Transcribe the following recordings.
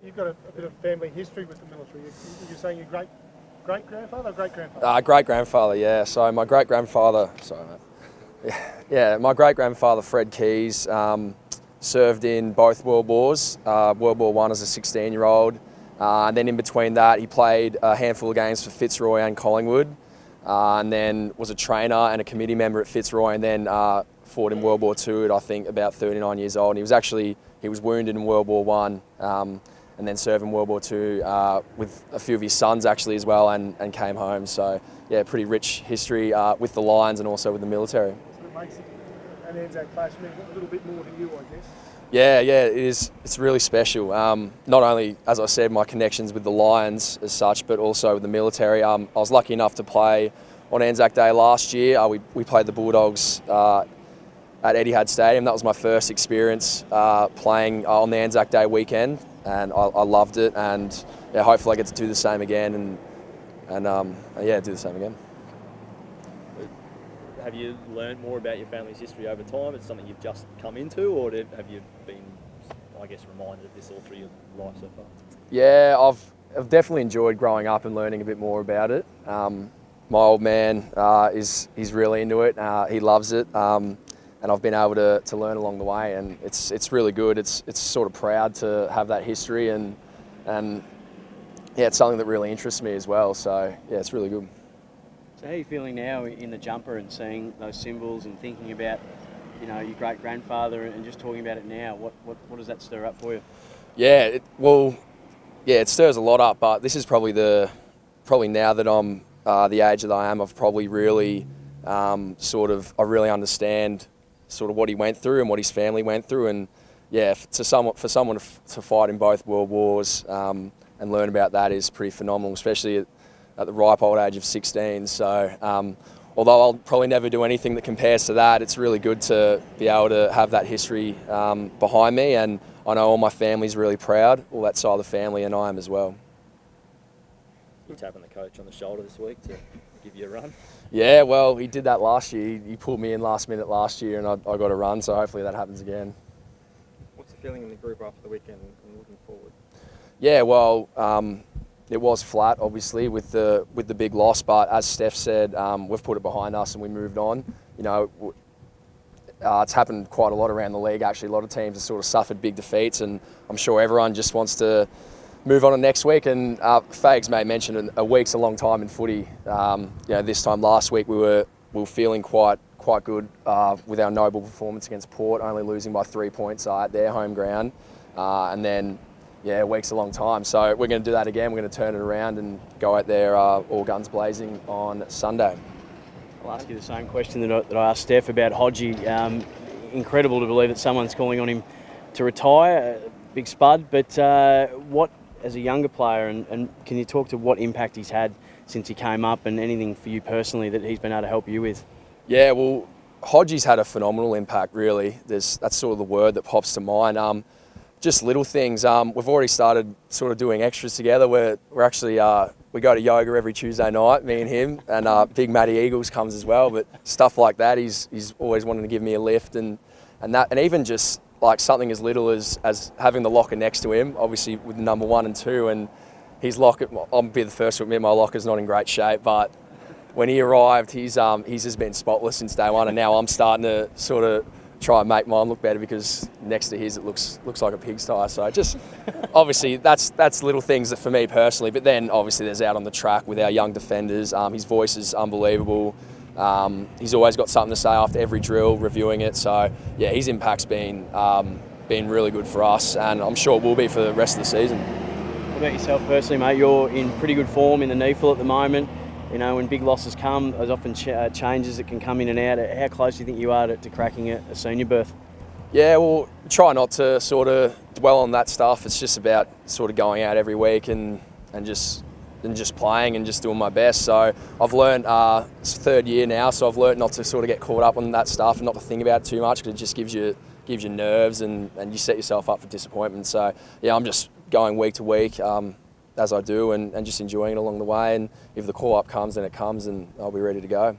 you've got a bit of family history with the military. You're saying your great-grandfather or great-grandfather? Great-grandfather, yeah. So my great-grandfather, sorry mate. Yeah, my great-grandfather Fred Keays served in both World Wars, World War I as a 16-year-old, and then in between that he played a handful of games for Fitzroy and Collingwood, and then was a trainer and a committee member at Fitzroy, and then fought in World War II at I think about 39 years old. And he was wounded in World War I, and then served in World War II with a few of his sons actually as well, and came home. So yeah, pretty rich history with the Lions and also with the military. So it makes an ANZAC clash mean a little bit more to you, I guess. Yeah, it is. It's really special. Not only, as I said, my connections with the Lions as such, but also with the military. I was lucky enough to play on ANZAC Day last year. We played the Bulldogs at Etihad Stadium. That was my first experience playing on the ANZAC Day weekend, and I loved it. And yeah, hopefully I get to do the same again, and yeah, do the same again. Have you learned more about your family's history over time? It's something you've just come into, or have you been, I guess, reminded of this all through your life so far? Yeah, I've definitely enjoyed growing up and learning a bit more about it. My old man he's really into it. He loves it, and I've been able to learn along the way, and it's really good. It's sort of proud to have that history, and yeah, it's something that really interests me as well. So yeah, it's really good. So how are you feeling now in the jumper and seeing those symbols and thinking about, you know, your great-grandfather and just talking about it now? What does that stir up for you? Yeah, it stirs a lot up, but this is probably now that I'm the age that I am, I've probably really I really understand sort of what he went through and what his family went through, and yeah, for someone to fight in both world wars and learn about that is pretty phenomenal, especially at the ripe old age of 16. So although I'll probably never do anything that compares to that, it's really good to be able to have that history behind me, and I know all my family's really proud, all that side of the family, and I am as well. You tapping the coach on the shoulder this week to give you a run? Yeah, well, he did that last year. He pulled me in last minute last year, and I got a run, so hopefully that happens again. What's the feeling in the group after the weekend and looking forward? Yeah, well, it was flat, obviously, with the big loss, but as Steph said, we've put it behind us and we moved on. You know, it's happened quite a lot around the league, actually. A lot of teams have sort of suffered big defeats, and I'm sure everyone just wants to move on to next week. And Fags may mention a week's a long time in footy. You know, this time last week we were feeling quite good with our noble performance against Port, only losing by 3 points at their home ground, and then. Yeah, a week's a long time, so we're going to do that again. We're going to turn it around and go out there all guns blazing on Sunday. I'll ask you the same question that I asked Steph about Hasji. Incredible to believe that someone's calling on him to retire, big spud, but what, as a younger player, and can you talk to what impact he's had since he came up, and anything for you personally that he's been able to help you with? Yeah, well, Hasji's had a phenomenal impact, really. That's sort of the word that pops to mind. Just little things. We've already started sort of doing extras together. We're actually we go to yoga every Tuesday night, me and him, and Big Matty Eagles comes as well. But stuff like that, he's always wanting to give me a lift, and even just like something as little as having the locker next to him, obviously with number 1 and 2, and his locker. I'll be the first to admit my locker's not in great shape, but when he arrived, he's just been spotless since day one, and now I'm starting to sort of try and make mine look better, because next to his it looks like a pigsty. So just obviously that's little things that for me personally, but then obviously there's out on the track with our young defenders. His voice is unbelievable. He's always got something to say after every drill, reviewing it. So yeah, his impact's been really good for us, and I'm sure it will be for the rest of the season. What about yourself personally, mate? You're in pretty good form in the NEFL at the moment. You know, when big losses come, there's often changes that can come in and out. How close do you think you are to cracking a senior berth? Yeah, well, try not to sort of dwell on that stuff. It's just about sort of going out every week and just playing and just doing my best. So I've learned, it's 3rd year now, so I've learned not to sort of get caught up on that stuff and not to think about it too much, because it just gives you nerves and you set yourself up for disappointment. So yeah, I'm just going week to week. As I do, and just enjoying it along the way, and if the call-up comes, then it comes, and I'll be ready to go.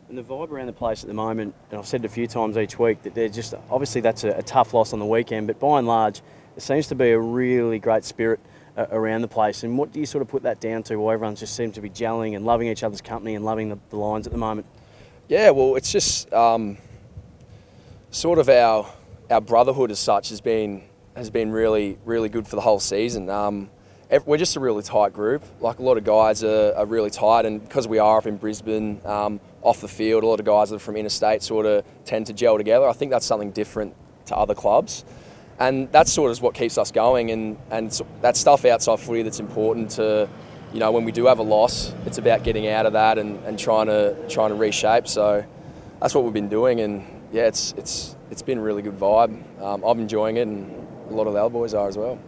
And the vibe around the place at the moment, and I've said it a few times each week, that they're just, obviously that's a tough loss on the weekend, but by and large, there seems to be a really great spirit around the place. And what do you sort of put that down to, why everyone just seems to be gelling and loving each other's company and loving the Lions at the moment? Yeah, well, it's just sort of our brotherhood as such has been really good for the whole season. We're just a really tight group. Like, a lot of guys are really tight, and because we are up in Brisbane, off the field, a lot of guys that are from interstate sort of tend to gel together. I think that's something different to other clubs, and that's sort of what keeps us going. And that stuff outside footy that's important to, you know, when we do have a loss, it's about getting out of that and trying to reshape. So that's what we've been doing, and yeah, it's been a really good vibe. I'm enjoying it, and a lot of the other boys are as well.